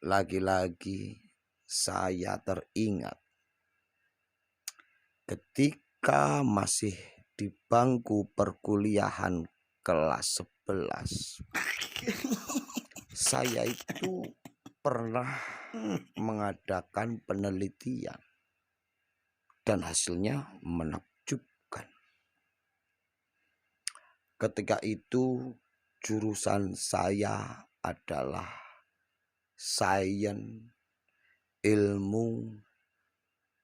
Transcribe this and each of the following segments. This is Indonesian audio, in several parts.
Lagi-lagi saya teringat ketika masih di bangku perkuliahan kelas 11. Saya itu pernah mengadakan penelitian dan hasilnya menakjubkan. Ketika itu jurusan saya adalah sains ilmu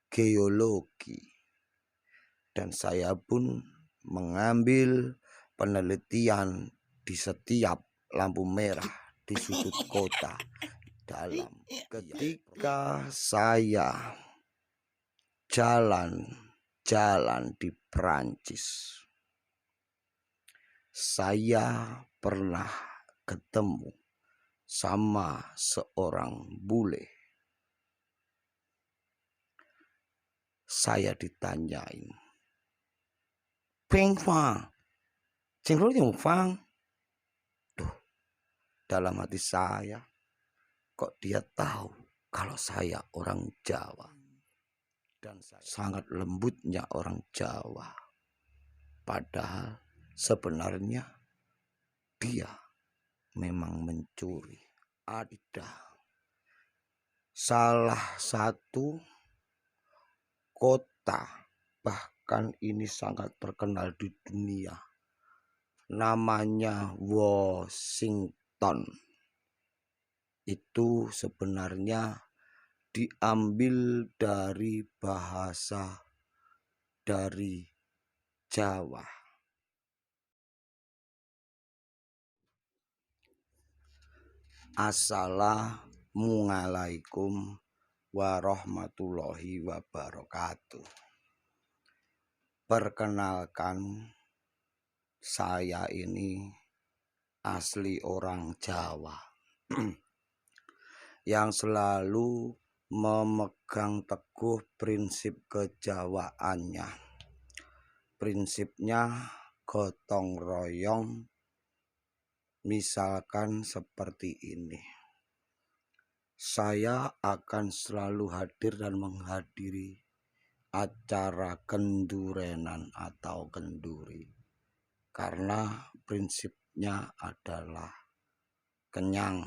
geologi, dan saya pun mengambil penelitian di setiap lampu merah di sudut kota. Dalam ketika saya jalan-jalan di Prancis, saya pernah ketemu sama seorang bule. Saya ditanyain, "Peng Fang, Fang?" Tuh, dalam hati saya, kok dia tahu kalau saya orang Jawa? Dan saya sangat lembutnya orang Jawa. Padahal sebenarnya dia memang mencuri. Ada salah satu kota, bahkan ini sangat terkenal di dunia, namanya Washington. Itu sebenarnya diambil dari bahasa dari Jawa. Assalamualaikum warahmatullahi wabarakatuh. Perkenalkan, saya ini asli orang Jawa yang selalu memegang teguh prinsip kejawaannya. Prinsipnya gotong royong. Misalkan seperti ini, saya akan selalu hadir dan menghadiri acara kendurenan atau kenduri, karena prinsipnya adalah kenyang.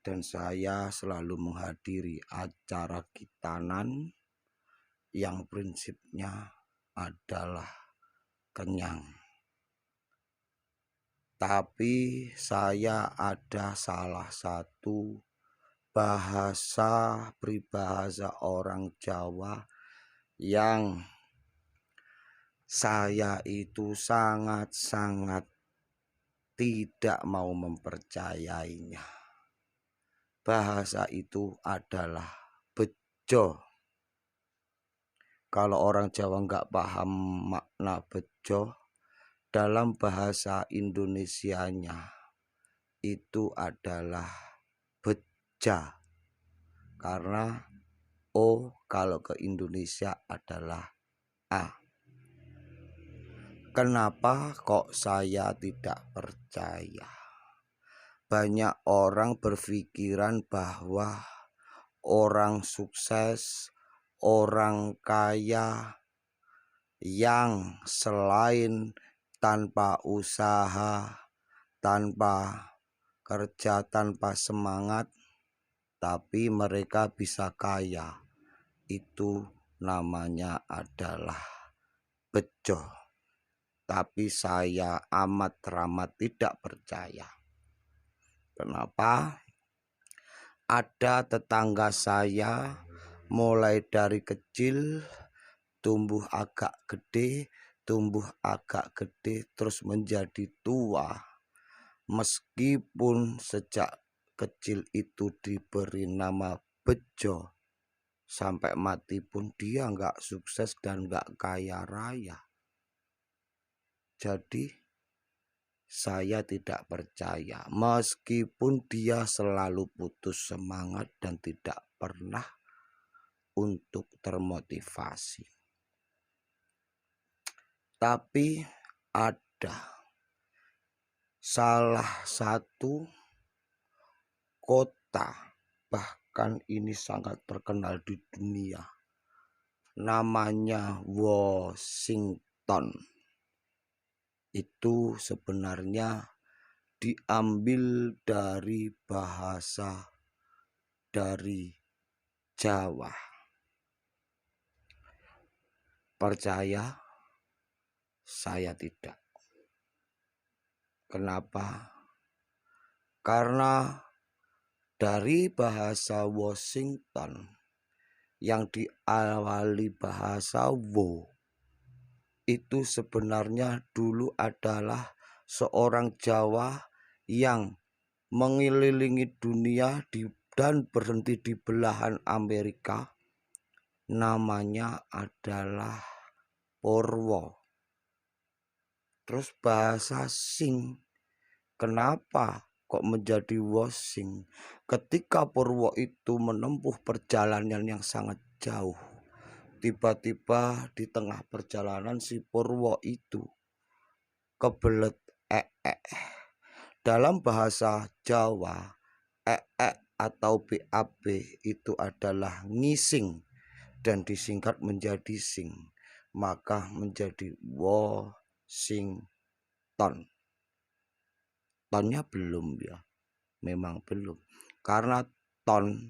Dan saya selalu menghadiri acara kitanan yang prinsipnya adalah kenyang. Tapi saya ada salah satu peribahasa orang Jawa yang saya itu sangat-sangat tidak mau mempercayainya. Bahasa itu adalah bejo. Kalau orang Jawa nggak paham makna bejo, dalam bahasa Indonesianya itu adalah beja. Karena O kalau ke Indonesia adalah A. Kenapa kok saya tidak percaya? Banyak orang berpikiran bahwa orang sukses, orang kaya yang selain tanpa usaha, tanpa kerja, tanpa semangat, tapi mereka bisa kaya, itu namanya adalah bejo. Tapi saya amat teramat tidak percaya. Kenapa? Ada tetangga saya mulai dari kecil tumbuh agak gede, terus menjadi tua. Meskipun sejak kecil itu diberi nama bejo, sampai mati pun dia nggak sukses dan nggak kaya raya. Jadi saya tidak percaya, meskipun dia selalu putus semangat dan tidak pernah untuk termotivasi. Tapi ada salah satu kota, bahkan ini sangat terkenal di dunia, namanya Washington. Itu sebenarnya diambil dari bahasa dari Jawa. Percaya? Saya tidak. Kenapa? Karena dari bahasa Washington yang diawali bahasa wo, itu sebenarnya dulu adalah seorang Jawa yang mengelilingi dunia dan berhenti di belahan Amerika. Namanya adalah Purwo. Terus bahasa Sing, kenapa kok menjadi Wosing? Ketika Purwo itu menempuh perjalanan yang sangat jauh, tiba-tiba di tengah perjalanan si Purwo itu kebelet Dalam bahasa Jawa, atau BAB itu adalah ngising dan disingkat menjadi sing, maka menjadi Washington. Tonnya belum ya, memang belum, karena ton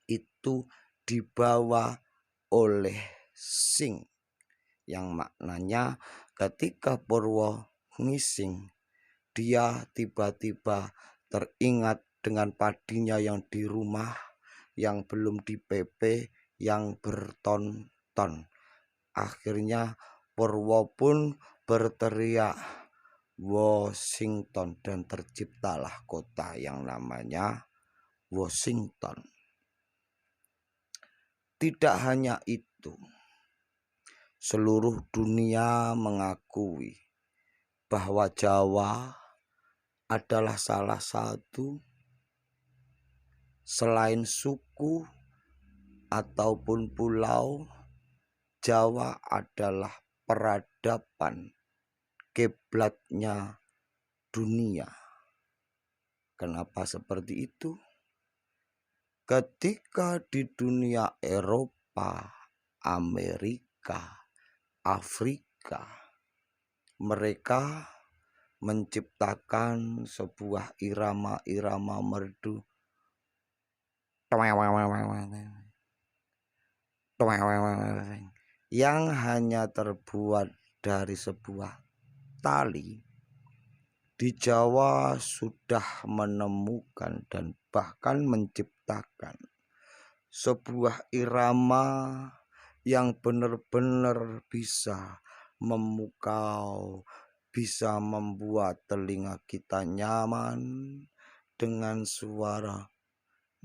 itu dibawa oleh sing, yang maknanya ketika Purwo ngising, dia tiba-tiba teringat dengan padinya yang di rumah yang belum dipepe, yang berton-ton. Akhirnya Purwo pun berteriak Washington dan terciptalah kota yang namanya Washington. Tidak hanya itu, seluruh dunia mengakui bahwa Jawa adalah salah satu, selain suku ataupun pulau, Jawa adalah peradaban, kiblatnya dunia. Kenapa seperti itu? Ketika di dunia Eropa, Amerika, Afrika, mereka menciptakan sebuah irama-irama merdu yang hanya terbuat dari sebuah tali. Di Jawa sudah menemukan dan bahkan menciptakan sebuah irama yang benar-benar bisa memukau, bisa membuat telinga kita nyaman dengan suara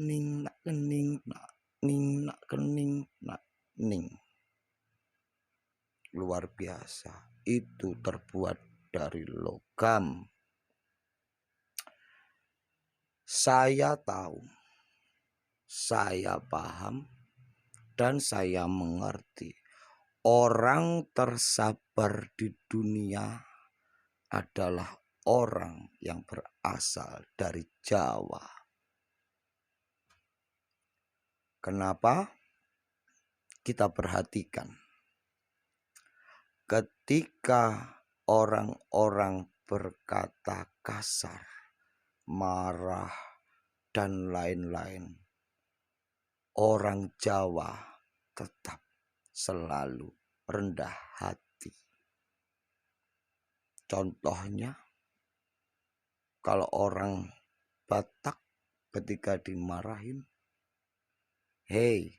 ning nak kening nak ning nak kening nak ning. Luar biasa. Itu terbuat dari logam. Saya tahu, saya paham, dan saya mengerti. Orang tersabar di dunia adalah orang yang berasal dari Jawa. Kenapa? Kita perhatikan. Ketika orang-orang berkata kasar, marah, dan lain-lain, orang Jawa tetap selalu rendah hati. Contohnya, kalau orang Batak ketika dimarahin, hei,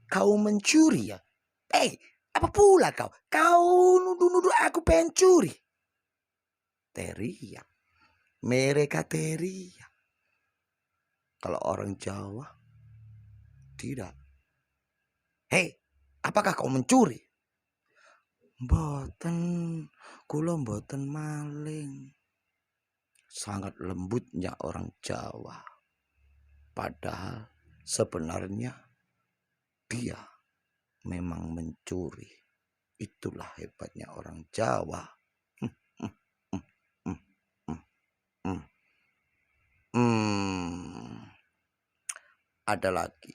kau mencuri ya? Apa pula kau? Kau nuduh-nuduh aku pencuri. Teriak. Mereka teriak. Kalau orang Jawa, tidak. Hei, apakah kau mencuri? Mboten, kula mboten maling. Sangat lembutnya orang Jawa. Padahal sebenarnya dia memang mencuri. Itulah hebatnya orang Jawa. Ada lagi.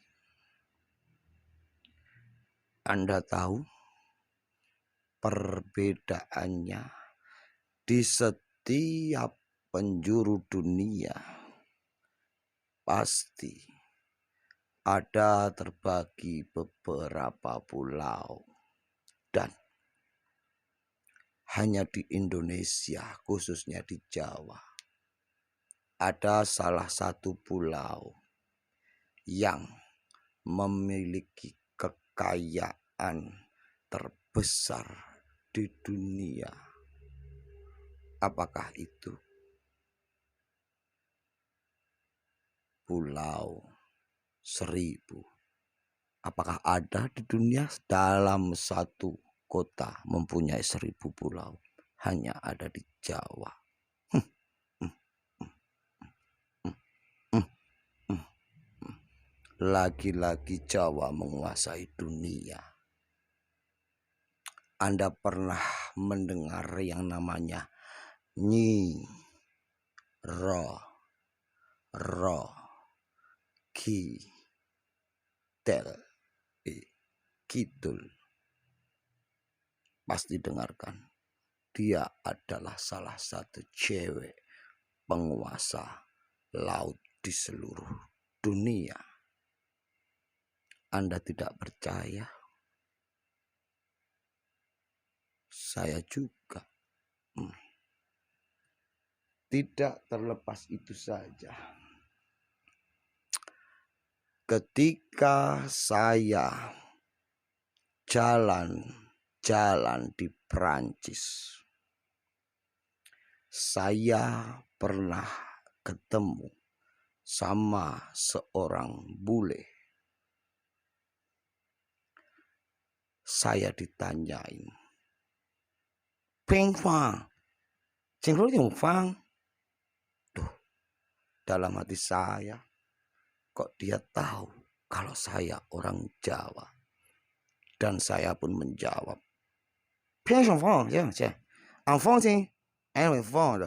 Anda tahu perbedaannya di setiap penjuru dunia pasti ada terbagi beberapa pulau, dan hanya di Indonesia, khususnya di Jawa, ada salah satu pulau yang memiliki kekayaan terbesar di dunia. Apakah itu? Pulau Seribu. Apakah ada di dunia dalam satu kota mempunyai 1000 pulau? Hanya ada di Jawa. Lagi-lagi Jawa menguasai dunia. Anda pernah mendengar yang namanya Nyi Ro Kidul? Pasti dengarkan. Dia adalah salah satu cewek penguasa laut di seluruh dunia. Anda tidak percaya? Saya juga. Tidak terlepas itu saja. Ketika saya jalan-jalan di Prancis, saya pernah ketemu sama seorang bule. Saya ditanyain, Peng Fang, Cengro Yung Fang. Duh, dalam hati saya, kok dia tahu kalau saya orang Jawa? Dan saya pun menjawab, Peng Fang, ya, Fang sih, Fang.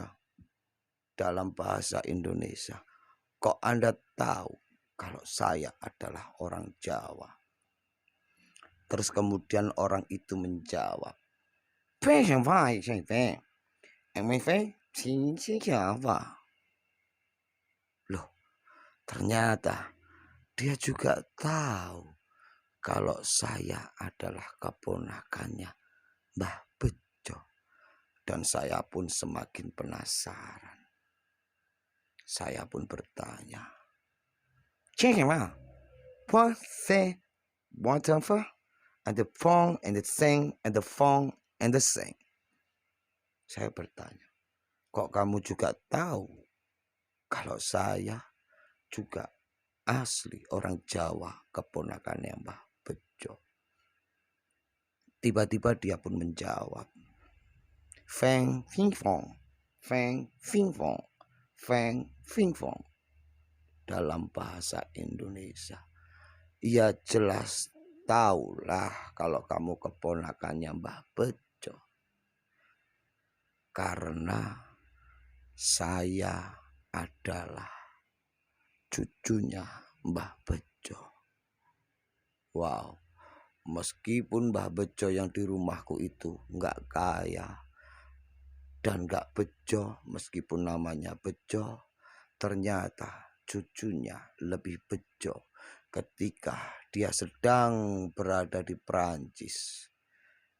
Dalam bahasa Indonesia. Kok Anda tahu kalau saya adalah orang Jawa? Terus kemudian orang itu menjawab, loh, ternyata dia juga tahu kalau saya adalah keponakannya Mbah Bejo. Dan saya pun semakin penasaran. Saya pun bertanya, and the phone and the sing and the phone and the sing. Saya bertanya, kok kamu juga tahu kalau saya juga asli orang Jawa, keponakannya Mbah Bejo? Tiba-tiba dia pun menjawab, Feng Fing Fong, Feng Fing Fong, Feng Fing Fong. Dalam bahasa Indonesia, ia jelas tahulah kalau kamu keponakannya Mbah Bejo. Karena saya adalah cucunya Mbah Bejo. Wow, meskipun Mbah Bejo yang di rumahku itu nggak kaya dan nggak bejo, meskipun namanya Bejo, ternyata cucunya lebih bejo ketika dia sedang berada di Prancis.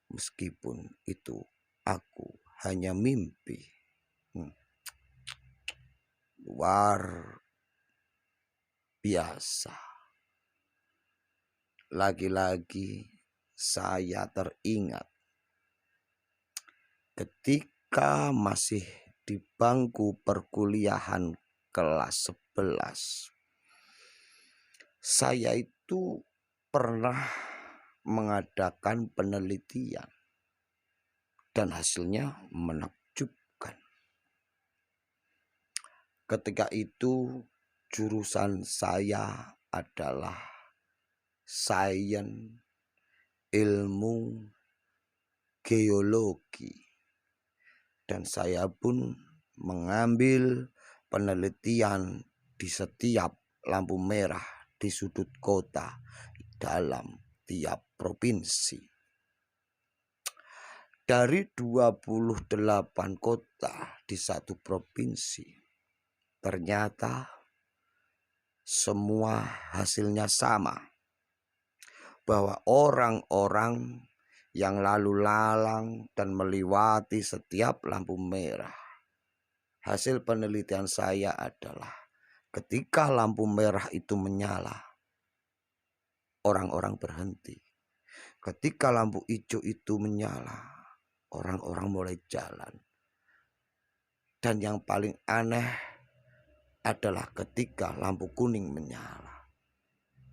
Meskipun itu aku hanya mimpi. Luar biasa. Lagi-lagi saya teringat ketika masih di bangku perkuliahan kelas 11. Saya itu pernah mengadakan penelitian dan hasilnya menakjubkan. Ketika itu jurusan saya adalah sains ilmu geologi, dan saya pun mengambil penelitian di setiap lampu merah di sudut kota dalam tiap provinsi. Dari 28 kota di satu provinsi, ternyata semua hasilnya sama, bahwa orang-orang yang lalu lalang dan melewati setiap lampu merah, hasil penelitian saya adalah ketika lampu merah itu menyala, orang-orang berhenti. Ketika lampu hijau itu menyala, orang-orang mulai jalan. Dan yang paling aneh adalah ketika lampu kuning menyala,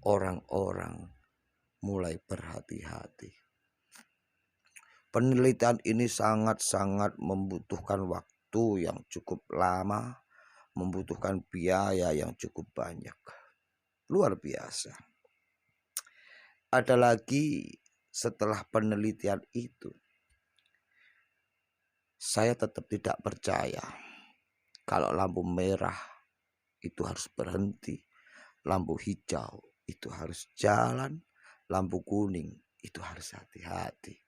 orang-orang mulai berhati-hati. Penelitian ini sangat-sangat membutuhkan waktu yang cukup lama, membutuhkan biaya yang cukup banyak. Luar biasa. Ada lagi setelah penelitian itu, saya tetap tidak percaya kalau lampu merah itu harus berhenti, lampu hijau itu harus jalan, lampu kuning itu harus hati-hati.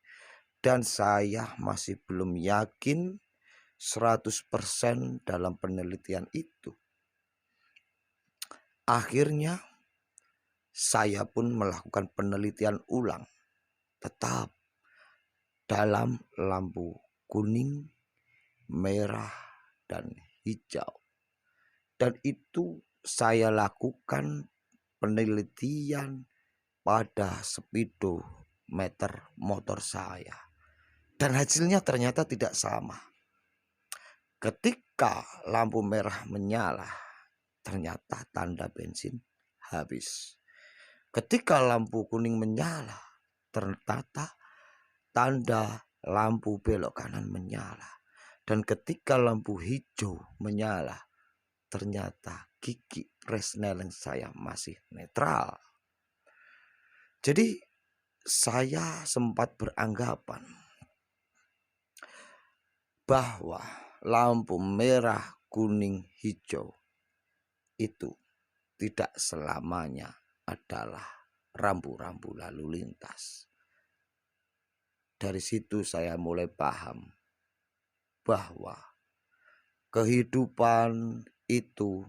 Dan saya masih belum yakin 100% dalam penelitian itu. Akhirnya saya pun melakukan penelitian ulang, tetap dalam lampu kuning, merah, dan hijau. Dan itu saya lakukan penelitian pada speedometer motor saya. Dan hasilnya ternyata tidak sama. Ketika lampu merah menyala, ternyata tanda bensin habis. Ketika lampu kuning menyala, ternyata tanda lampu belok kanan menyala. Dan ketika lampu hijau menyala, ternyata gigi presneling saya masih netral. Jadi saya sempat beranggapan bahwa lampu merah, kuning, hijau itu tidak selamanya adalah rambu-rambu lalu lintas. Dari situ saya mulai paham bahwa kehidupan itu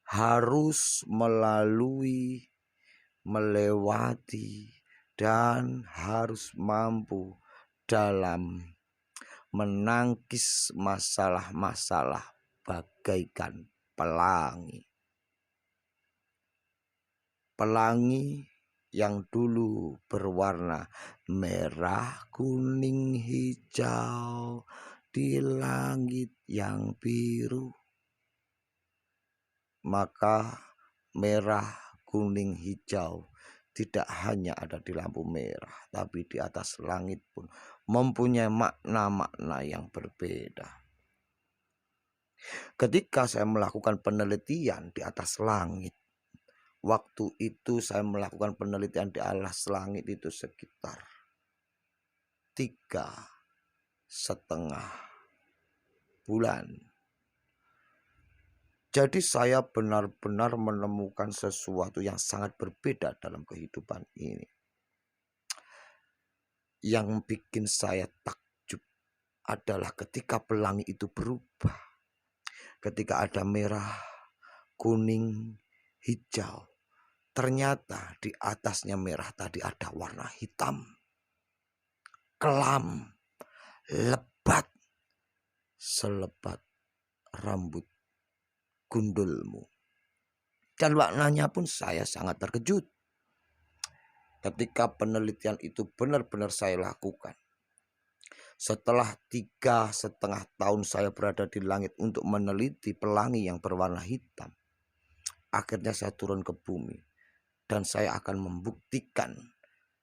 harus melewati dan harus mampu dalam menangkis masalah-masalah bagaikan pelangi. Pelangi yang dulu berwarna merah, kuning, hijau di langit yang biru. Maka merah, kuning, hijau tidak hanya ada di lampu merah, tapi di atas langit pun mempunyai makna-makna yang berbeda. Ketika saya melakukan penelitian di atas langit, waktu itu saya melakukan penelitian di atas langit itu sekitar 3,5 bulan. Jadi saya benar-benar menemukan sesuatu yang sangat berbeda dalam kehidupan ini. Yang bikin saya takjub adalah ketika pelangi itu berubah. Ketika ada merah, kuning, hijau. Ternyata di atasnya merah tadi ada warna hitam. Kelam, lebat, selebat rambut gundulmu. Dan maknanya pun saya sangat terkejut. Ketika penelitian itu benar-benar saya lakukan. Setelah 3,5 tahun saya berada di langit untuk meneliti pelangi yang berwarna hitam. Akhirnya saya turun ke bumi. Dan saya akan membuktikan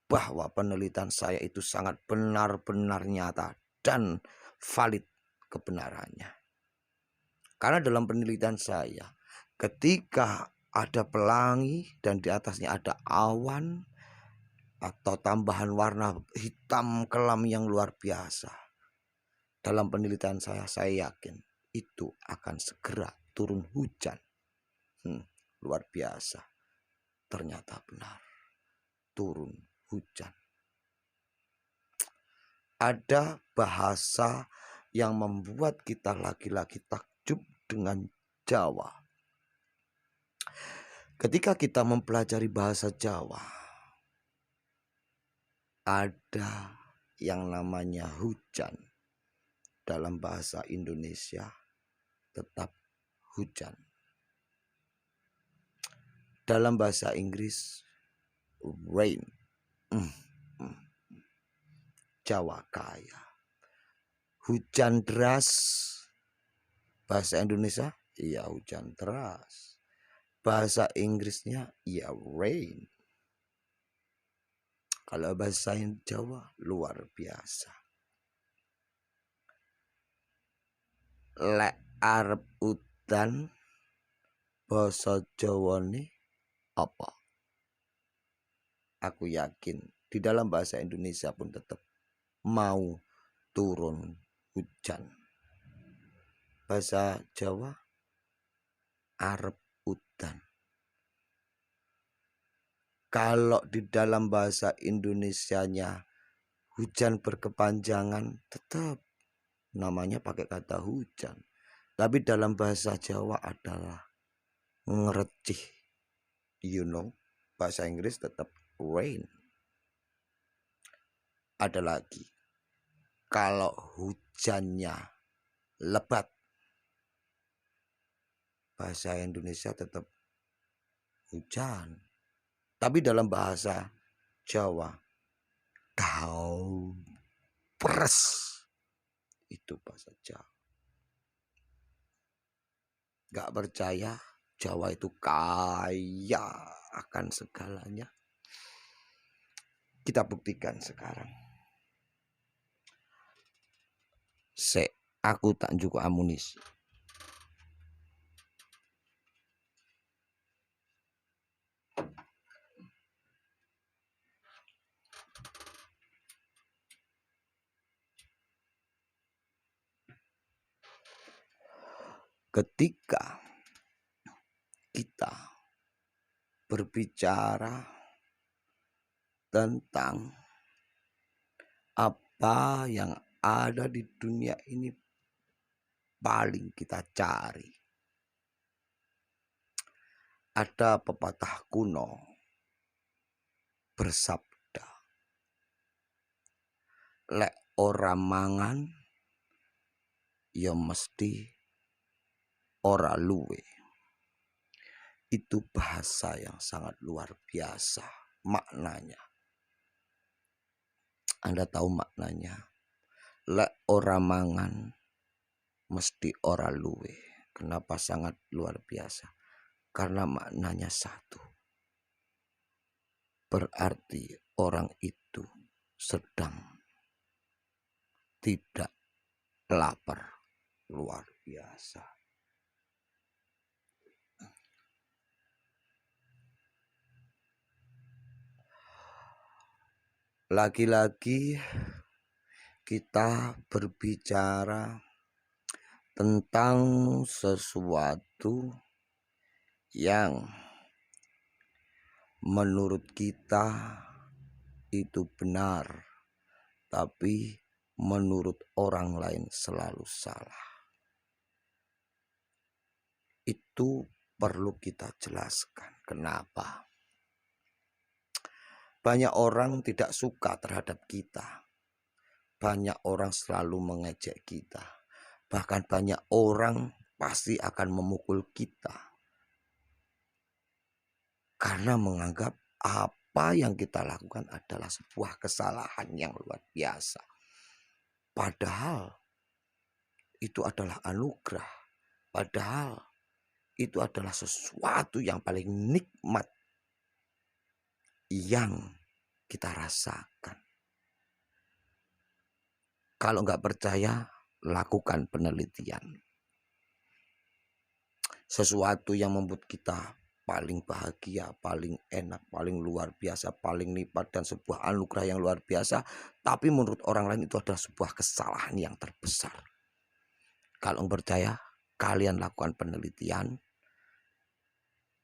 bahwa penelitian saya itu sangat benar-benar nyata dan valid kebenarannya. Karena dalam penelitian saya, ketika ada pelangi dan di atasnya ada awan atau tambahan warna hitam kelam yang luar biasa, dalam penelitian saya yakin itu akan segera turun hujan. Luar biasa. Ternyata benar. Turun hujan. Ada bahasa yang membuat kita lagi-lagi takjub dengan Jawa. Ketika kita mempelajari bahasa Jawa, ada yang namanya hujan. Dalam bahasa Indonesia tetap hujan. Dalam bahasa Inggris rain. Jawa kaya. Hujan deras. Bahasa Indonesia, iya hujan deras. Bahasa Inggrisnya, iya rain. Kalau bahasa Jawa, luar biasa. Lek arep udan, bahasa Jawa nih apa? Aku yakin di dalam bahasa Indonesia pun tetap mau turun hujan. Bahasa Jawa arep udan. Kalau di dalam bahasa Indonesianya hujan berkepanjangan, tetap namanya pakai kata hujan. Tapi dalam bahasa Jawa adalah ngerecih. You know, bahasa Inggris tetap rain. Ada lagi, kalau hujannya lebat, bahasa Indonesia tetap hujan. Tapi dalam bahasa Jawa, kau peres. Itu bahasa Jawa. Gak percaya, Jawa itu kaya akan segalanya. Kita buktikan sekarang. Aku tak cukup amunisi. Ketika kita berbicara tentang apa yang ada di dunia ini paling kita cari, ada pepatah kuno bersabda, lek ora mangan ya mesti ora luwe. Itu bahasa yang sangat luar biasa maknanya. Anda tahu maknanya? Lek ora mangan mesti ora luwe. Kenapa sangat luar biasa? Karena maknanya satu. Berarti orang itu sedang tidak lapar. Luar biasa. Lagi-lagi kita berbicara tentang sesuatu yang menurut kita itu benar, tapi menurut orang lain selalu salah. Itu perlu kita jelaskan. Kenapa? Banyak orang tidak suka terhadap kita. Banyak orang selalu mengejek kita. Bahkan banyak orang pasti akan memukul kita. Karena menganggap apa yang kita lakukan adalah sebuah kesalahan yang luar biasa. Padahal itu adalah anugerah. Padahal itu adalah sesuatu yang paling nikmat yang kita rasakan. Kalau nggak percaya, lakukan penelitian. Sesuatu yang membuat kita paling bahagia, paling enak, paling luar biasa, paling nikmat, dan sebuah anugerah yang luar biasa. Tapi menurut orang lain itu adalah sebuah kesalahan yang terbesar. Kalau percaya, kalian lakukan penelitian,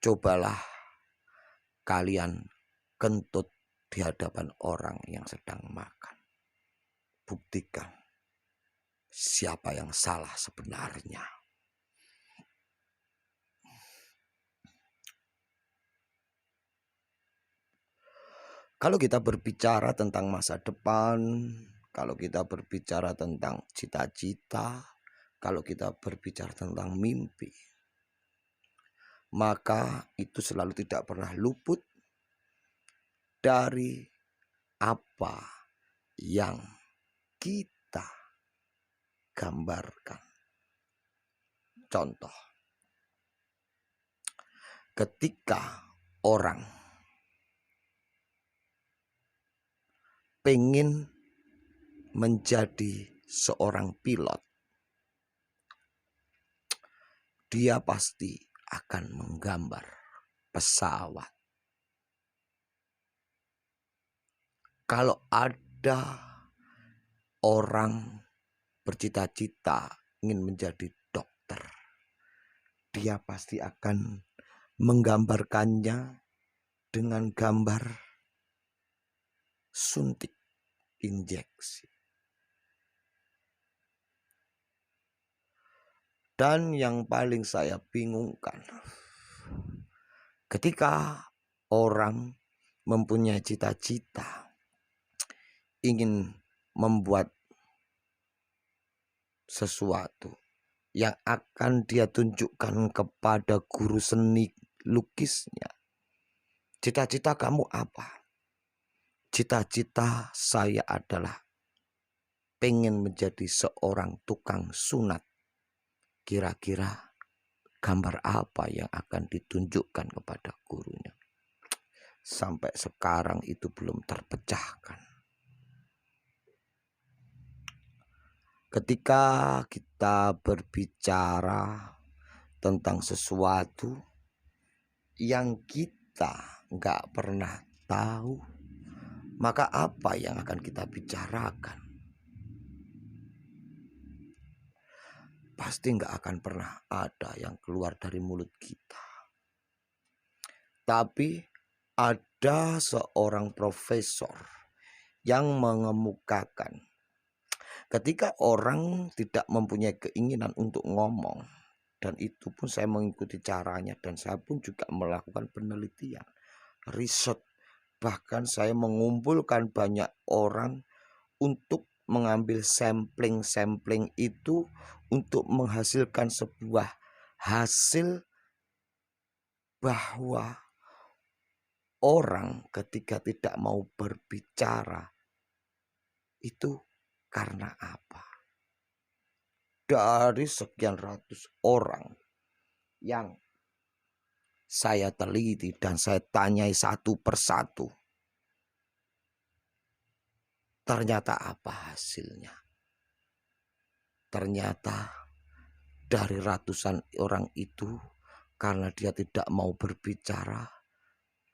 cobalah kalian kentut di hadapan orang yang sedang makan. Buktikan siapa yang salah sebenarnya. Kalau kita berbicara tentang masa depan, kalau kita berbicara tentang cita-cita, kalau kita berbicara tentang mimpi, maka itu selalu tidak pernah luput dari apa yang kita gambarkan. Contoh, ketika orang pengen menjadi seorang pilot, dia pasti akan menggambar pesawat. Kalau ada orang bercita-cita ingin menjadi dokter, dia pasti akan menggambarkannya dengan gambar suntik injeksi. Dan yang paling saya bingungkan, ketika orang mempunyai cita-cita ingin membuat sesuatu yang akan dia tunjukkan kepada guru seni lukisnya. Cita-cita kamu apa? Cita-cita saya adalah pengen menjadi seorang tukang sunat. Kira-kira gambar apa yang akan ditunjukkan kepada gurunya? Sampai sekarang itu belum terpecahkan. Ketika kita berbicara tentang sesuatu yang kita nggak pernah tahu, maka apa yang akan kita bicarakan? Pasti nggak akan pernah ada yang keluar dari mulut kita. Tapi ada seorang profesor yang mengemukakan, ketika orang tidak mempunyai keinginan untuk ngomong, dan itu pun saya mengikuti caranya, dan saya pun juga melakukan penelitian, riset, bahkan saya mengumpulkan banyak orang untuk mengambil sampling itu untuk menghasilkan sebuah hasil bahwa orang ketika tidak mau berbicara itu karena apa? Dari sekian ratus orang yang saya teliti dan saya tanyai satu persatu, ternyata apa hasilnya? Ternyata dari ratusan orang itu, karena dia tidak mau berbicara,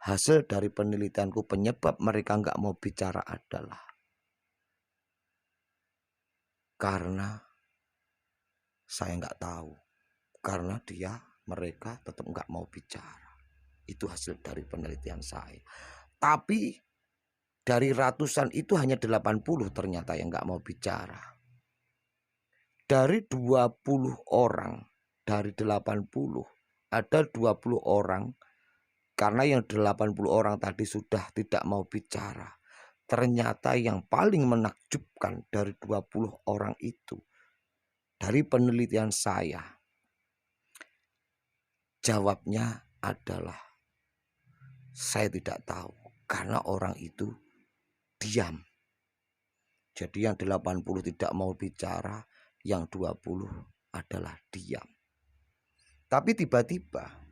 hasil dari penelitianku penyebab mereka nggak mau bicara adalah karena saya nggak tahu, karena mereka tetap nggak mau bicara. Itu hasil dari penelitian saya. Tapi dari ratusan itu hanya 80 ternyata yang nggak mau bicara. Dari 20 orang, dari 80 ada 20 orang, karena yang 80 orang tadi sudah tidak mau bicara. Ternyata yang paling menakjubkan dari 20 orang itu, dari penelitian saya, jawabnya adalah saya tidak tahu, karena orang itu diam. Jadi yang 80 tidak mau bicara, yang 20 adalah diam. Tapi tiba-tiba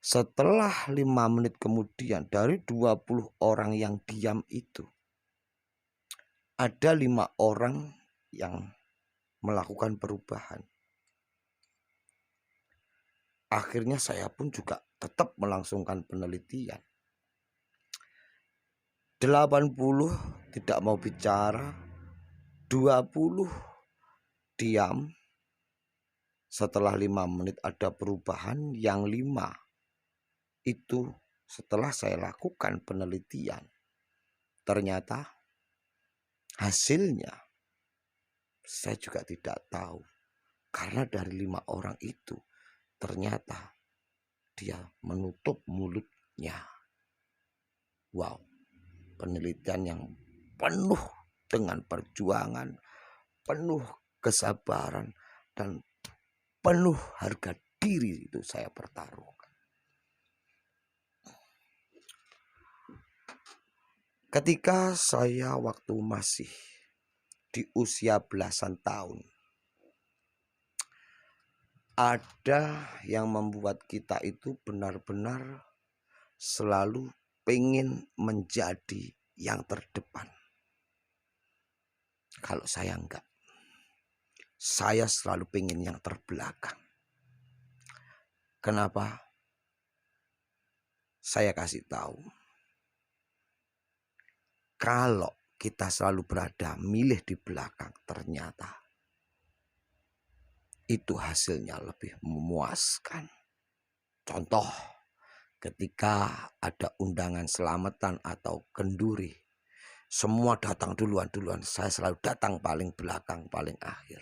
setelah 5 menit kemudian, dari 20 orang yang diam itu, ada 5 orang yang melakukan perubahan. Akhirnya saya pun juga tetap melangsungkan penelitian. 80 tidak mau bicara, 20 diam. Setelah 5 menit ada perubahan. Yang 5 itu setelah saya lakukan penelitian, ternyata hasilnya saya juga tidak tahu. Karena dari 5 orang itu ternyata dia menutup mulutnya. Wow, penelitian yang penuh dengan perjuangan, penuh kesabaran, dan penuh harga diri itu saya pertaruhkan. Ketika saya waktu masih di usia belasan tahun, ada yang membuat kita itu benar-benar selalu pengen menjadi yang terdepan. Kalau saya enggak, saya selalu pengen yang terbelakang. Kenapa? Saya kasih tahu. Kalau kita selalu berada milih di belakang, ternyata itu hasilnya lebih memuaskan. Contoh, ketika ada undangan selamatan atau kenduri, semua datang duluan, saya selalu datang paling belakang, paling akhir.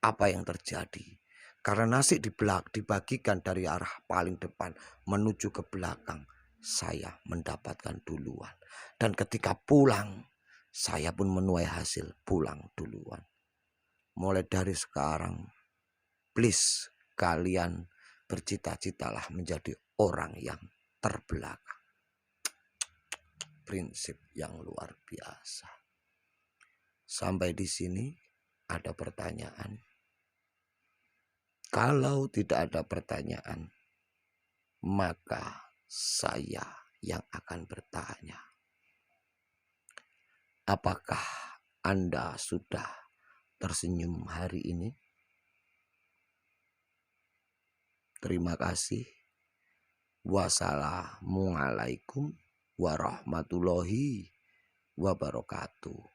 Apa yang terjadi? Karena nasi dibagikan dari arah paling depan menuju ke belakang, saya mendapatkan duluan. Dan ketika pulang, saya pun menuai hasil pulang duluan. Mulai dari sekarang, please kalian bercita-citalah menjadi orang yang terbelakang. Prinsip yang luar biasa. Sampai di sini ada pertanyaan? Kalau tidak ada pertanyaan, maka saya yang akan bertanya. Apakah Anda sudah tersenyum hari ini? Terima kasih. Wassalamualaikum warahmatullahi wabarakatuh.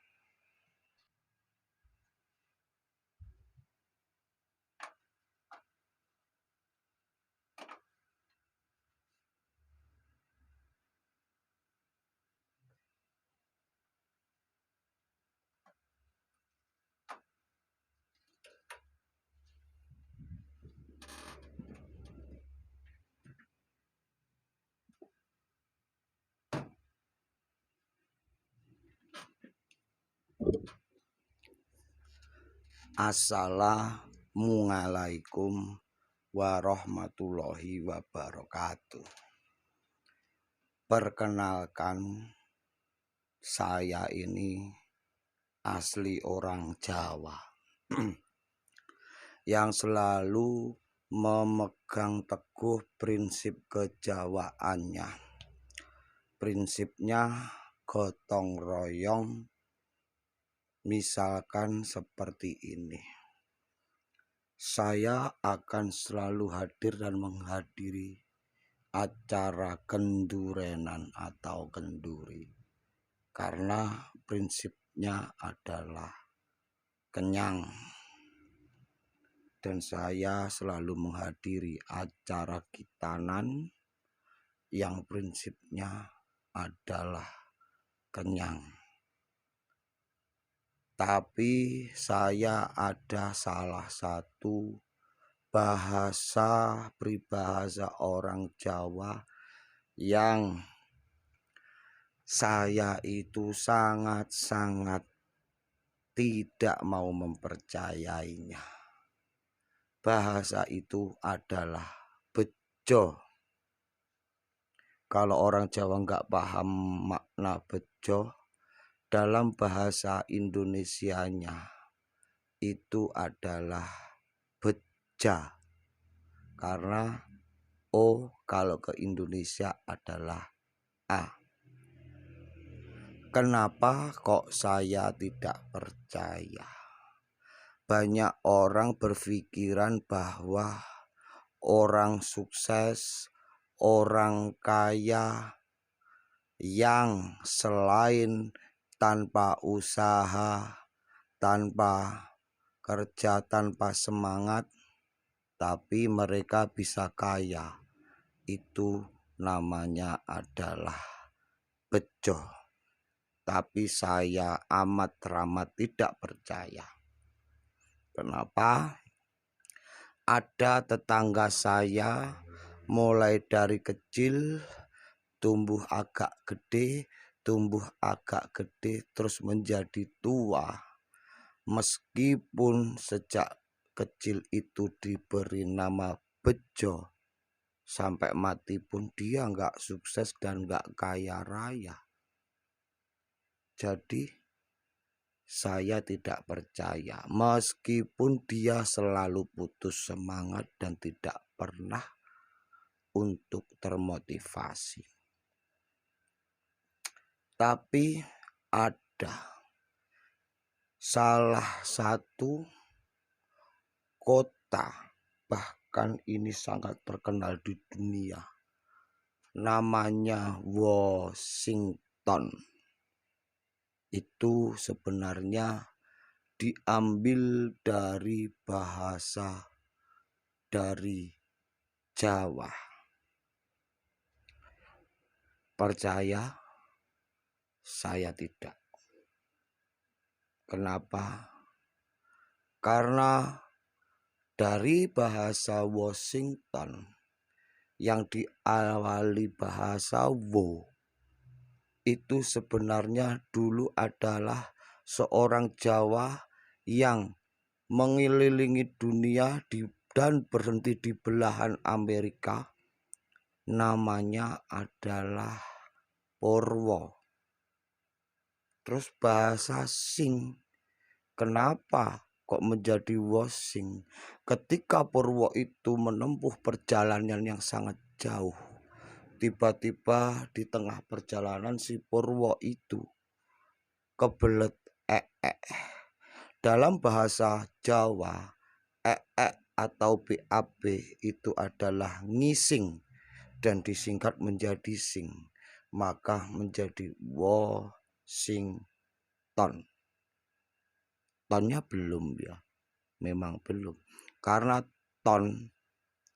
Assalamualaikum warahmatullahi wabarakatuh. Perkenalkan, saya ini asli orang Jawa yang selalu memegang teguh prinsip kejawaannya. Prinsipnya gotong royong. Misalkan seperti ini, saya akan selalu hadir dan menghadiri acara kendurenan atau kenduri, karena prinsipnya adalah kenyang. Dan saya selalu menghadiri acara khitanan yang prinsipnya adalah kenyang. Tapi saya ada salah satu peribahasa orang Jawa yang saya itu sangat-sangat tidak mau mempercayainya. Bahasa itu adalah bejo. Kalau orang Jawa nggak paham makna bejo, dalam bahasa Indonesianya itu adalah beja. Karena O kalau ke Indonesia adalah A. Kenapa kok saya tidak percaya? Banyak orang berpikiran bahwa orang sukses, orang kaya yang selain tanpa usaha, tanpa kerja tanpa semangat, tapi mereka bisa kaya. Itu namanya adalah bejo. Tapi saya amat teramat tidak percaya. Kenapa? Ada tetangga saya mulai dari kecil tumbuh agak gede, terus menjadi tua. Meskipun sejak kecil itu diberi nama bejo, sampai mati pun dia nggak sukses dan nggak kaya raya. Jadi saya tidak percaya, meskipun dia selalu putus semangat dan tidak pernah untuk termotivasi. Tapi ada salah satu kota, bahkan ini sangat terkenal di dunia, namanya Washington. Itu sebenarnya diambil dari bahasa dari Jawa. Percaya? Saya tidak. Kenapa? Karena dari bahasa Washington yang diawali bahasa wo, itu sebenarnya dulu adalah seorang Jawa yang mengelilingi dunia dan berhenti di belahan Amerika. Namanya adalah Purwo. Terus bahasa Sing, kenapa kok menjadi Wosing? Ketika Purwo itu menempuh perjalanan yang sangat jauh, tiba-tiba di tengah perjalanan si Purwo itu kebelet Dalam bahasa Jawa, atau BAB itu adalah ngising dan disingkat menjadi sing, maka menjadi Washington. Tonnya belum ya, memang belum, karena ton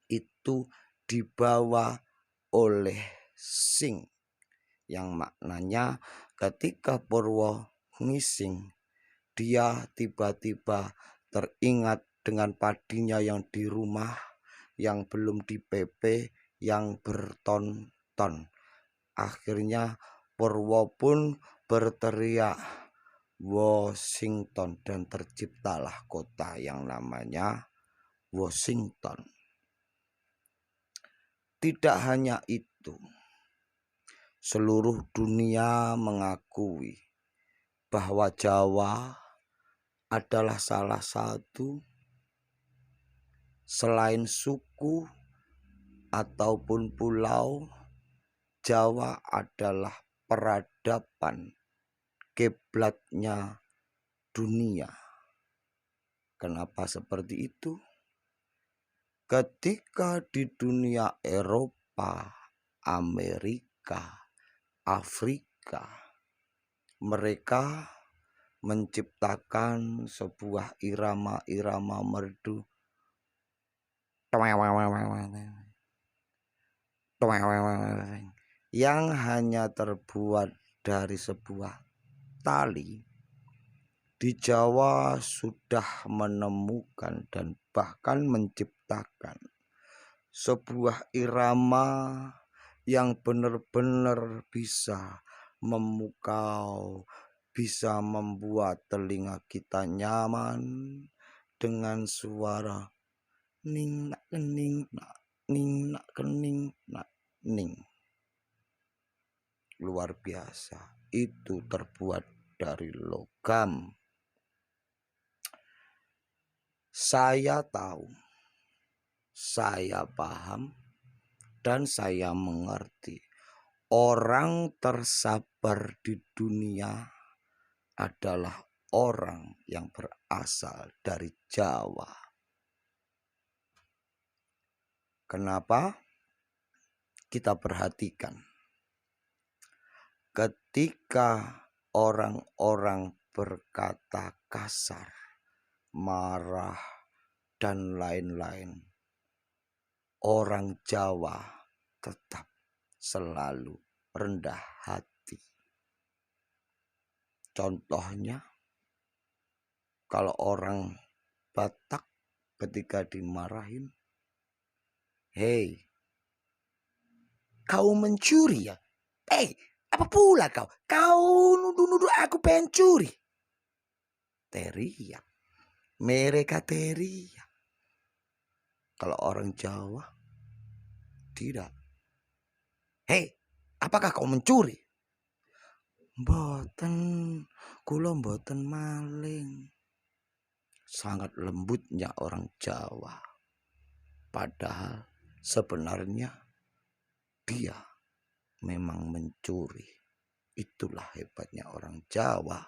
itu dibawa oleh sing, yang maknanya ketika Purwo ngising, dia tiba-tiba teringat dengan padinya yang di rumah, yang belum dipepe, yang berton-ton. Akhirnya Purwo pun berteriak Washington dan terciptalah kota yang namanya Washington. Tidak hanya itu, seluruh dunia mengakui bahwa Jawa adalah salah satu, selain suku ataupun pulau, Jawa adalah peradaban, kiblatnya dunia. Kenapa seperti itu? Ketika di dunia Eropa, Amerika, Afrika, mereka menciptakan sebuah irama-irama merdu yang hanya terbuat dari sebuah tali. Di Jawa sudah menemukan dan bahkan menciptakan sebuah irama yang benar-benar bisa memukau, bisa membuat telinga kita nyaman dengan suara ning nak kening nak ning nak kening nak ning. Luar biasa, itu terbuat dari logam. Saya tahu, saya paham, dan saya mengerti. Orang tersabar di dunia adalah orang yang berasal dari Jawa. Kenapa? Kita perhatikan. Ketika orang-orang berkata kasar, marah, dan lain-lain, orang Jawa tetap selalu rendah hati. Contohnya, kalau orang Batak ketika dimarahin, "Hei, kau mencuri ya? Hei, apa pula kau? Kau nuduh-nuduh aku pencuri." Teriak. Mereka teriak. Kalau orang Jawa, tidak. "Hei, apakah kau mencuri?" "Mboten, kula mboten maling." Sangat lembutnya orang Jawa. Padahal sebenarnya dia memang mencuri. Itulah hebatnya orang Jawa.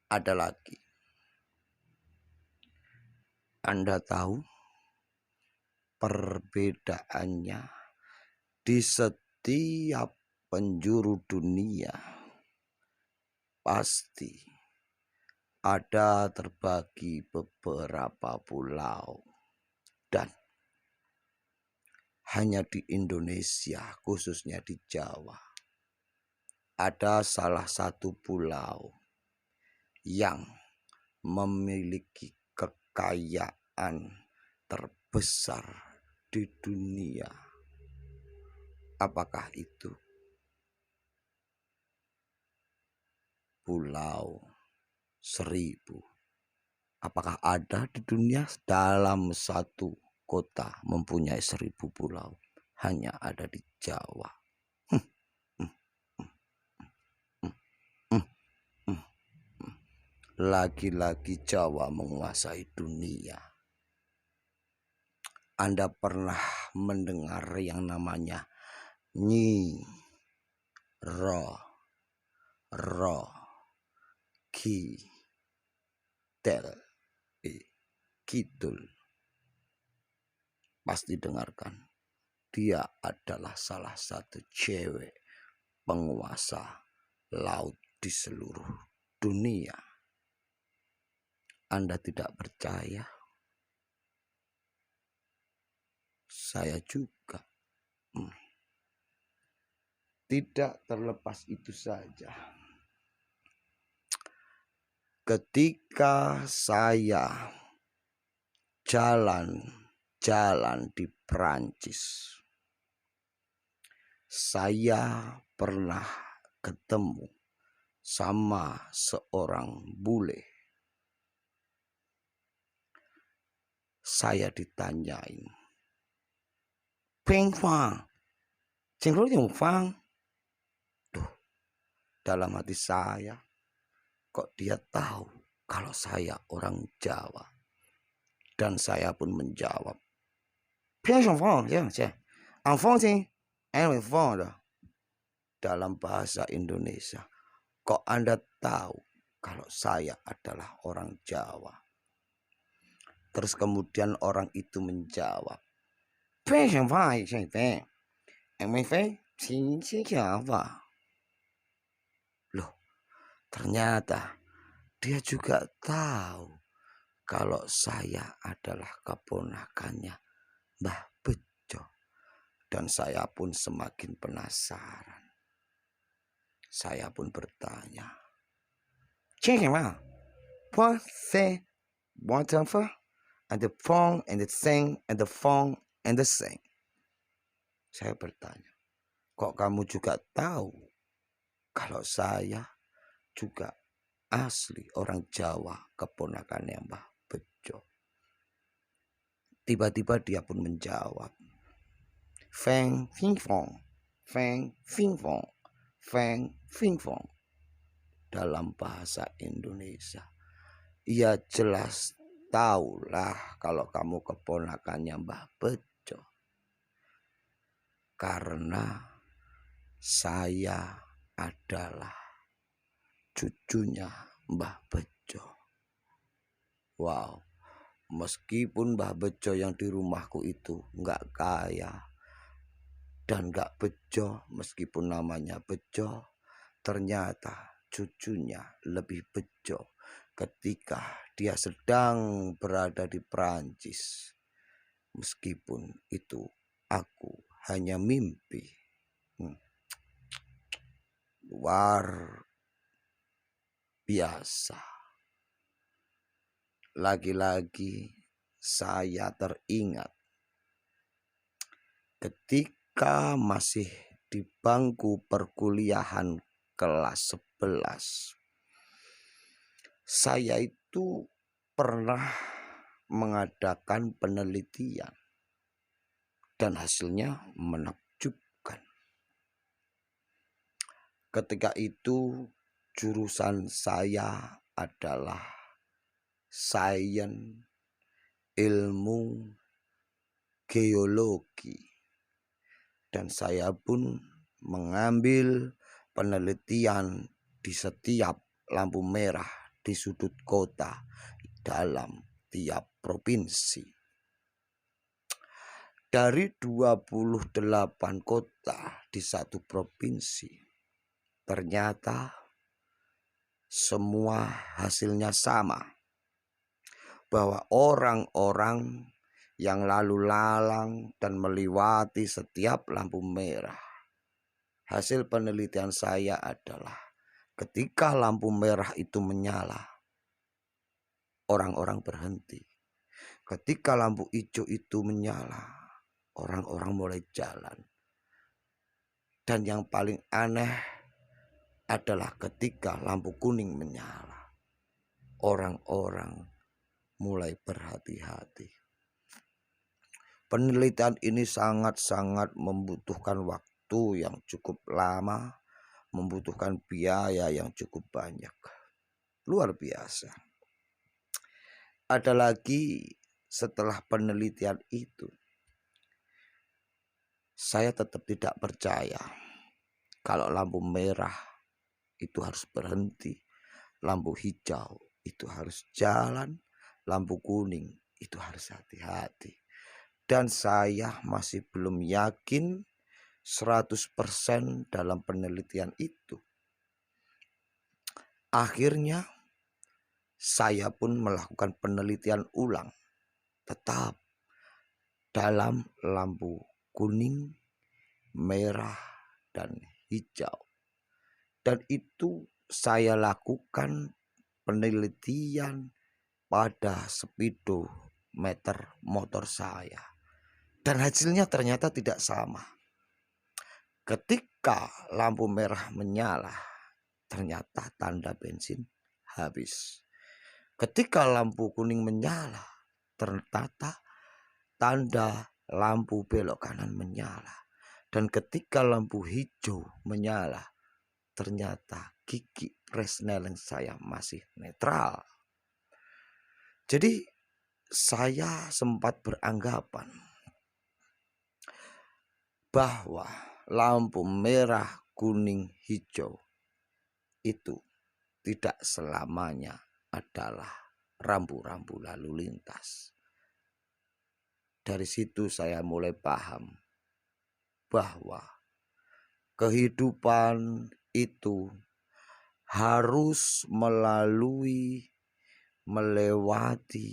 Ada lagi. Anda tahu perbedaannya di setiap penjuru dunia pasti ada terbagi beberapa pulau, dan hanya di Indonesia, khususnya di Jawa, ada salah satu pulau yang memiliki kekayaan terbesar di dunia. Apakah itu? Pulau Seribu. Apakah ada di dunia dalam satu kota mempunyai 1000 pulau? Hanya ada di Jawa. Lagi-lagi Jawa menguasai dunia. Anda pernah mendengar yang namanya Nyi Ro Kidul? Pasti dengarkan. Dia adalah salah satu cewek penguasa laut di seluruh dunia. Anda tidak percaya? Saya juga. Tidak terlepas itu saja. Ketika saya jalan-jalan di Perancis, saya pernah ketemu sama seorang bule. Saya ditanyain, "Peng Fang, Cengkol yang Fang?" Duh, dalam hati saya, kok dia tahu kalau saya orang Jawa? Dan saya pun menjawab, "Peng Fang, ya, Fang sih, Fang." Dalam bahasa Indonesia. Kok Anda tahu kalau saya adalah orang Jawa? Terus kemudian orang itu menjawab, loh, ternyata dia juga tahu kalau saya adalah keponakannya Mbah Bejo. Dan saya pun semakin penasaran. Saya pun bertanya, and the Fong and the Seng and the Fong and the Seng. Saya bertanya, kok kamu juga tahu kalau saya juga asli orang Jawa, keponakannya Mbah Bejo? Tiba-tiba dia pun menjawab, "Feng Fing Fong, Feng Fing Fong, Feng Fing Fong." Dalam bahasa Indonesia, ia jelas tahulah kalau kamu keponakannya Mbah Bejo. Karena saya adalah cucunya Mbah Bejo. Wow, meskipun Mbah Bejo yang di rumahku itu nggak kaya, Dan gak bejo, meskipun namanya bejo, ternyata cucunya lebih bejo ketika dia sedang berada di Perancis. Meskipun itu aku hanya mimpi. Luar biasa. Lagi-lagi saya teringat ketika masih di bangku perkuliahan kelas 11. Saya itu pernah mengadakan penelitian dan hasilnya menakjubkan. Ketika itu jurusan saya adalah sains ilmu geologi. Dan saya pun mengambil penelitian di setiap lampu merah di sudut kota dalam tiap provinsi. Dari 28 kota di satu provinsi, ternyata semua hasilnya sama, bahwa orang-orang yang lalu lalang dan melewati setiap lampu merah, hasil penelitian saya adalah ketika lampu merah itu menyala, orang-orang berhenti. Ketika lampu hijau itu menyala, orang-orang mulai jalan. Dan yang paling aneh adalah ketika lampu kuning menyala, orang-orang mulai berhati-hati. Penelitian ini sangat-sangat membutuhkan waktu yang cukup lama, membutuhkan biaya yang cukup banyak. Luar biasa. Ada lagi setelah penelitian itu, saya tetap tidak percaya kalau lampu merah itu harus berhenti, lampu hijau itu harus jalan, lampu kuning itu harus hati-hati. Dan saya masih belum yakin 100% dalam penelitian itu. Akhirnya saya pun melakukan penelitian ulang, tetap dalam lampu kuning, merah, dan hijau. Dan itu saya lakukan penelitian pada speedometer motor saya. Dan hasilnya ternyata tidak sama. Ketika lampu merah menyala, ternyata tanda bensin habis. Ketika lampu kuning menyala, ternyata tanda lampu belok kanan menyala. Dan ketika lampu hijau menyala, ternyata gigi presneleng saya masih netral. Jadi saya sempat beranggapan bahwa lampu merah, kuning, hijau itu tidak selamanya adalah rambu-rambu lalu lintas. Dari situ saya mulai paham bahwa kehidupan itu harus melewati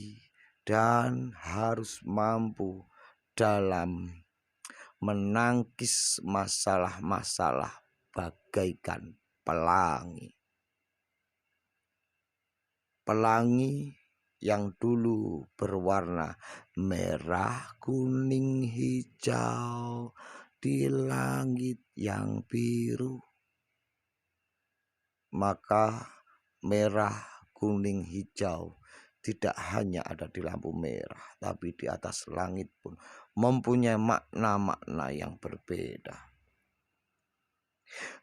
dan harus mampu dalam menangkis masalah-masalah bagaikan pelangi. Pelangi yang dulu berwarna merah, kuning, hijau di langit yang biru. Maka merah, kuning, hijau tidak hanya ada di lampu merah, tapi di atas langit pun mempunyai makna-makna yang berbeda.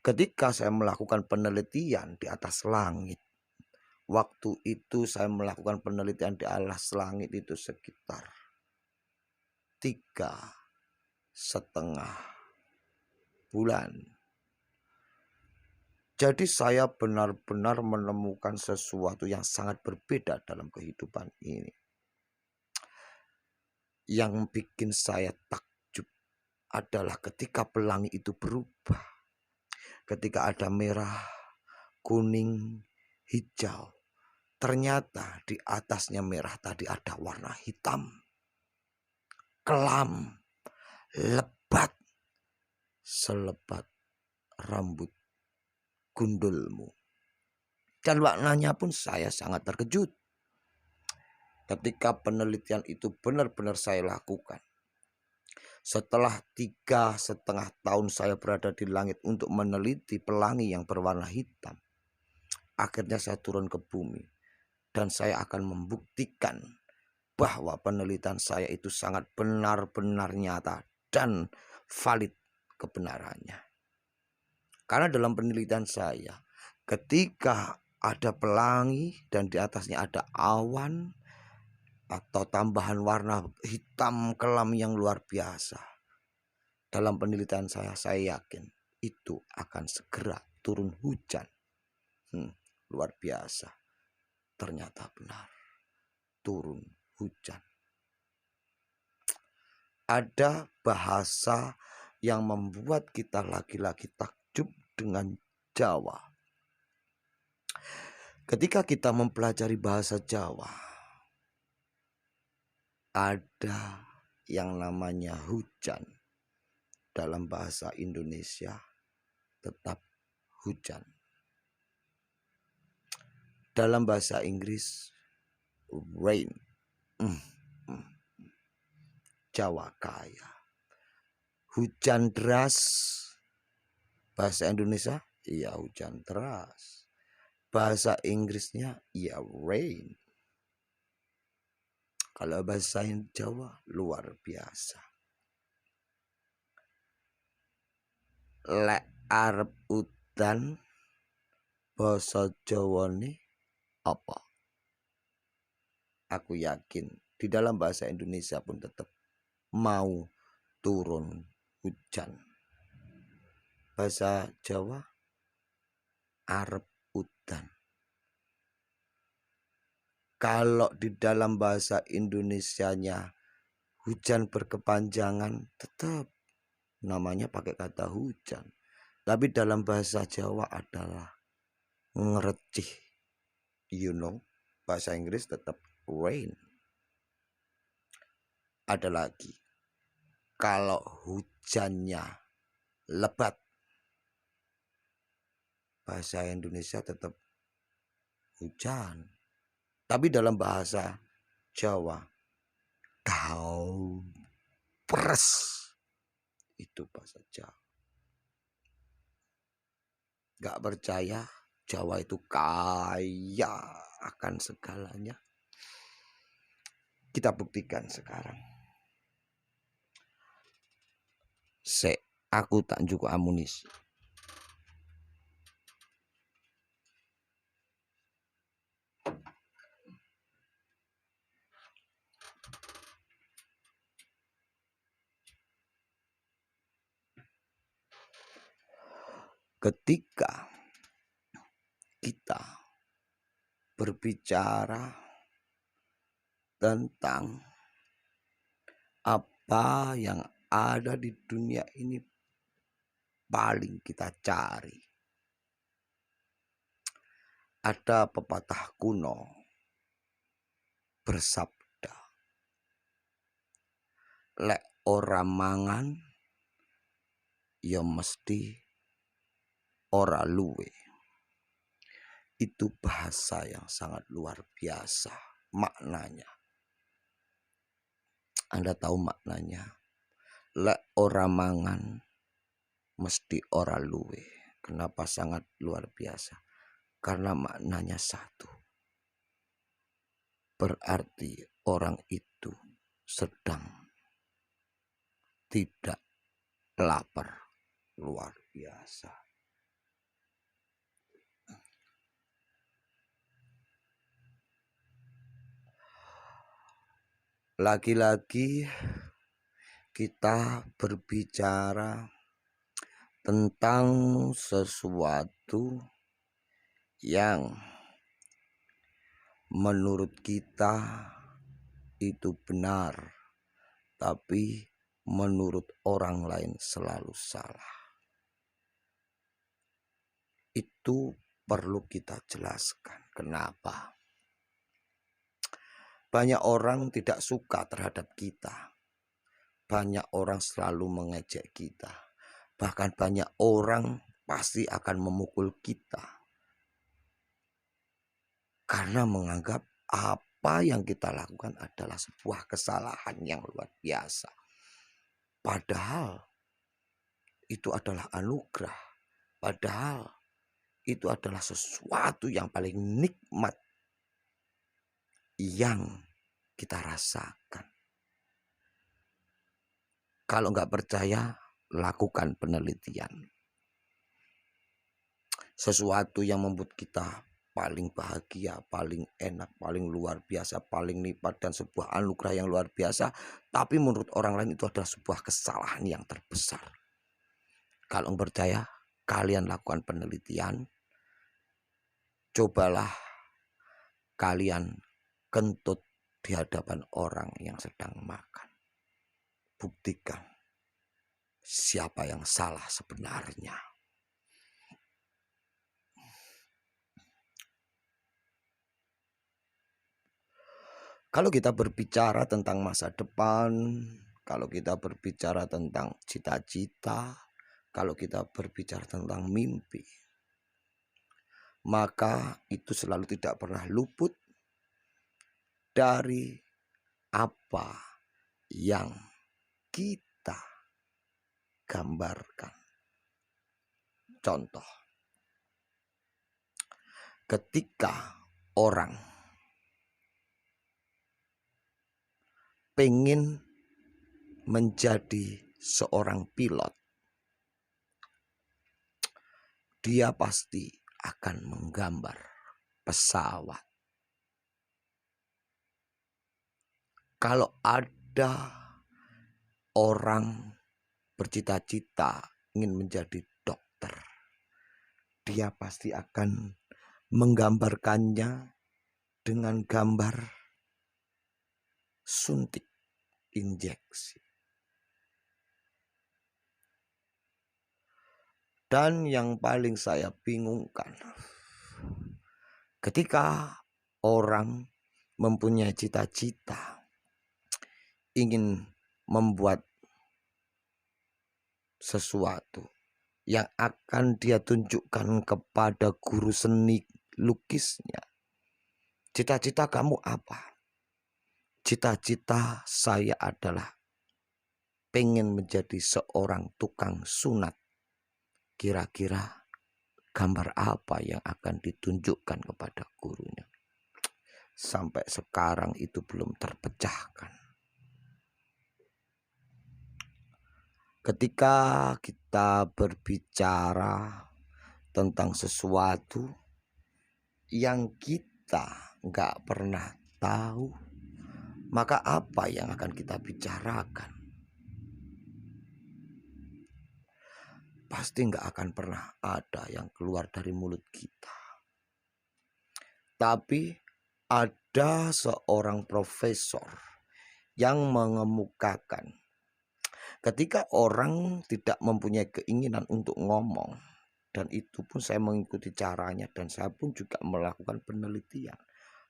Ketika saya melakukan penelitian di atas langit, waktu itu saya melakukan penelitian di atas langit itu sekitar 3,5 bulan. Jadi saya benar-benar menemukan sesuatu yang sangat berbeda dalam kehidupan ini. Yang bikin saya takjub adalah ketika pelangi itu berubah. Ketika ada merah, kuning, hijau. Ternyata di atasnya merah tadi ada warna hitam. Kelam, lebat, selebat rambut gundulmu. Dan maknanya pun saya sangat terkejut. Ketika penelitian itu benar-benar saya lakukan. Setelah 3,5 tahun saya berada di langit untuk meneliti pelangi yang berwarna hitam. Akhirnya saya turun ke bumi. Dan saya akan membuktikan bahwa penelitian saya itu sangat benar-benar nyata dan valid kebenarannya. Karena dalam penelitian saya, ketika ada pelangi dan di atasnya ada awan atau tambahan warna hitam kelam yang luar biasa. Dalam penelitian saya yakin itu akan segera turun hujan. Luar biasa. Ternyata benar. Turun hujan. Ada bahasa yang membuat kita lagi-lagi takjub dengan Jawa. Ketika kita mempelajari bahasa Jawa, ada yang namanya hujan. Dalam bahasa Indonesia tetap hujan. Dalam bahasa Inggris rain. Jawa kaya. Hujan deras. Bahasa Indonesia iya hujan deras. Bahasa Inggrisnya iya rain. Kalau bahasa Jawa luar biasa. Lek arep udan basa Jawane apa? Aku yakin di dalam bahasa Indonesia pun tetap mau turun hujan. Bahasa Jawa arep udan. Kalau di dalam bahasa Indonesianya hujan berkepanjangan tetap namanya pakai kata hujan. Tapi dalam bahasa Jawa adalah ngerecih. You know, bahasa Inggris tetap rain. Ada lagi. Kalau hujannya lebat. Bahasa Indonesia tetap hujan. Tapi dalam bahasa Jawa kau peres. Itu bahasa Jawa. Gak percaya Jawa itu kaya akan segalanya. Kita buktikan sekarang. Aku tak cukup amunisi. Ketika kita berbicara tentang apa yang ada di dunia ini paling kita cari. Ada pepatah kuno bersabda, lek ora mangan ya mesti ora luwe. Itu bahasa yang sangat luar biasa maknanya. Anda tahu maknanya? Lek ora mangan mesti ora luwe. Kenapa sangat luar biasa? Karena maknanya satu. Berarti orang itu sedang tidak lapar. Luar biasa. Lagi-lagi kita berbicara tentang sesuatu yang menurut kita itu benar, tapi menurut orang lain selalu salah. Itu perlu kita jelaskan. Kenapa? Banyak orang tidak suka terhadap kita. Banyak orang selalu mengejek kita. Bahkan banyak orang pasti akan memukul kita. Karena menganggap apa yang kita lakukan adalah sebuah kesalahan yang luar biasa. Padahal itu adalah anugerah. Padahal itu adalah sesuatu yang paling nikmat yang kita rasakan. Kalau nggak percaya, lakukan penelitian. Sesuatu yang membuat kita paling bahagia, paling enak, paling luar biasa, paling lipat, dan sebuah anugerah yang luar biasa. Tapi menurut orang lain itu adalah sebuah kesalahan yang terbesar. Kalau percaya, kalian lakukan penelitian. Cobalah kalian kentut di hadapan orang yang sedang makan. Buktikan siapa yang salah sebenarnya. Kalau kita berbicara tentang masa depan, kalau kita berbicara tentang cita-cita, kalau kita berbicara tentang mimpi, maka itu selalu tidak pernah luput dari apa yang kita gambarkan. Contoh, ketika orang pengen menjadi seorang pilot, dia pasti akan menggambar pesawat. Kalau ada orang bercita-cita ingin menjadi dokter, dia pasti akan menggambarkannya dengan gambar suntik injeksi. Dan yang paling saya bingungkan, ketika orang mempunyai cita-cita ingin membuat sesuatu yang akan dia tunjukkan kepada guru seni lukisnya. Cita-cita kamu apa? Cita-cita saya adalah pengen menjadi seorang tukang sunat. Kira-kira gambar apa yang akan ditunjukkan kepada gurunya? Sampai sekarang itu belum terpecahkan. Ketika kita berbicara tentang sesuatu yang kita nggak pernah tahu, maka apa yang akan kita bicarakan? Pasti nggak akan pernah ada yang keluar dari mulut kita. Tapi ada seorang profesor yang mengemukakan, ketika orang tidak mempunyai keinginan untuk ngomong, dan itu pun saya mengikuti caranya, dan saya pun juga melakukan penelitian,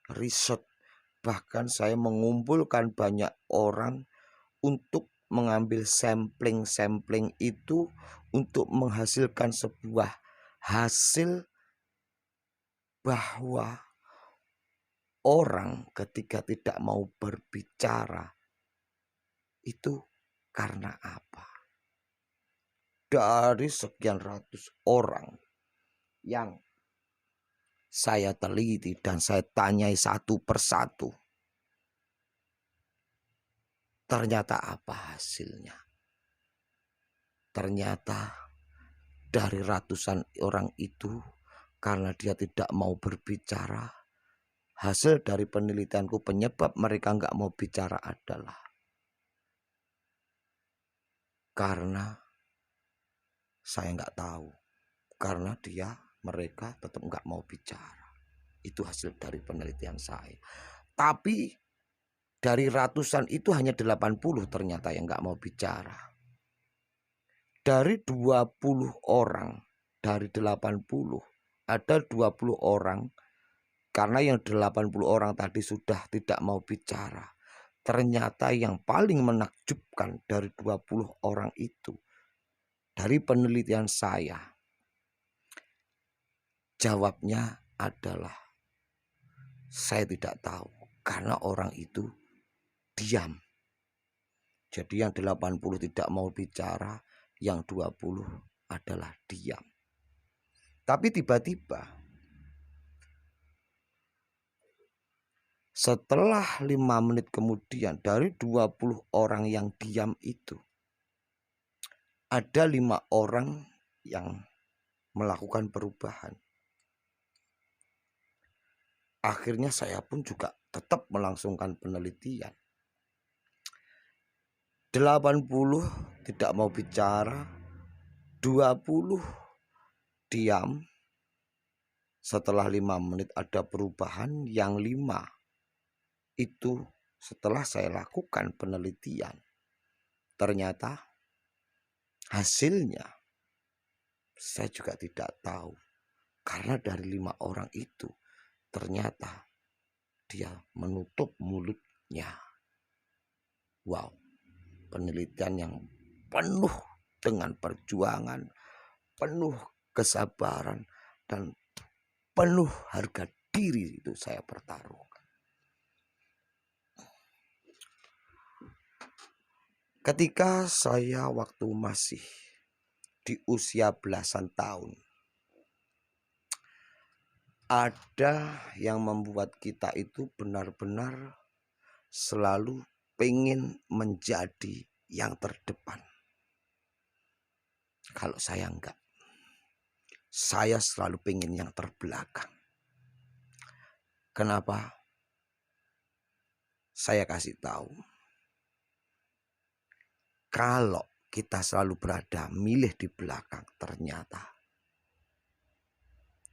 riset, bahkan saya mengumpulkan banyak orang untuk mengambil sampling itu untuk menghasilkan sebuah hasil bahwa orang ketika tidak mau berbicara itu karena apa? Dari sekian ratus orang yang saya teliti dan saya tanyai satu persatu, ternyata apa hasilnya? Ternyata dari ratusan orang itu, karena dia tidak mau berbicara, hasil dari penelitianku penyebab mereka nggak mau bicara adalah karena saya nggak tahu, karena mereka tetap nggak mau bicara. Itu hasil dari penelitian saya. Tapi Dari ratusan itu hanya 80 ternyata yang nggak mau bicara. Dari 20 orang, dari 80 ada 20 orang, karena yang 80 orang tadi sudah tidak mau bicara. Ternyata yang paling menakjubkan dari 20 orang itu, dari penelitian saya, jawabnya adalah saya tidak tahu, karena orang itu diam. Jadi yang 80 tidak mau bicara, yang 20 adalah diam. Tapi tiba-tiba setelah 5 menit kemudian, dari 20 orang yang diam itu, ada 5 orang yang melakukan perubahan. Akhirnya saya pun juga tetap melangsungkan penelitian. 80 tidak mau bicara, 20 diam. Setelah 5 menit ada perubahan, yang 5 itu setelah saya lakukan penelitian, ternyata hasilnya saya juga tidak tahu. Karena dari 5 orang itu ternyata dia menutup mulutnya. Wow, penelitian yang penuh dengan perjuangan, penuh kesabaran, dan penuh harga diri itu saya pertaruhkan. Ketika saya waktu masih di usia belasan tahun, ada yang membuat kita itu benar-benar selalu pengen menjadi yang terdepan. Kalau saya enggak, saya selalu pengen yang terbelakang. Kenapa? Saya kasih tahu. Kalau kita selalu berada milih di belakang, ternyata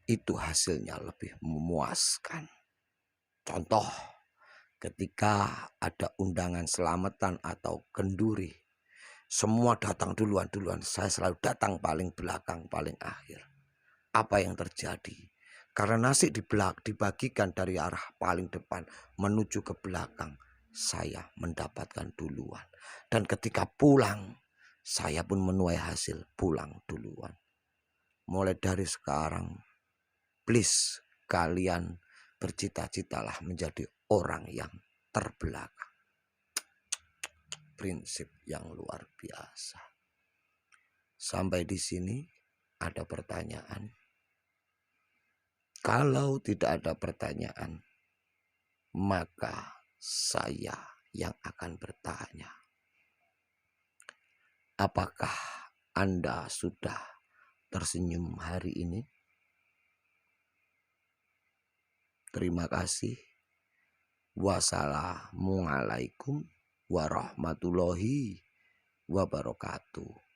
itu hasilnya lebih memuaskan. Contoh, ketika ada undangan selamatan atau kenduri, semua datang duluan, saya selalu datang paling belakang, paling akhir. Apa yang terjadi? Karena nasi dibagikan dari arah paling depan menuju ke belakang, saya mendapatkan duluan. Dan ketika pulang, saya pun menuai hasil pulang duluan. Mulai dari sekarang, please kalian bercita-citalah menjadi orang yang terbelakang. Prinsip yang luar biasa. Sampai di sini ada pertanyaan? Kalau tidak ada pertanyaan, maka saya yang akan bertanya. Apakah Anda sudah tersenyum hari ini? Terima kasih. Wassalamualaikum warahmatullahi wabarakatuh.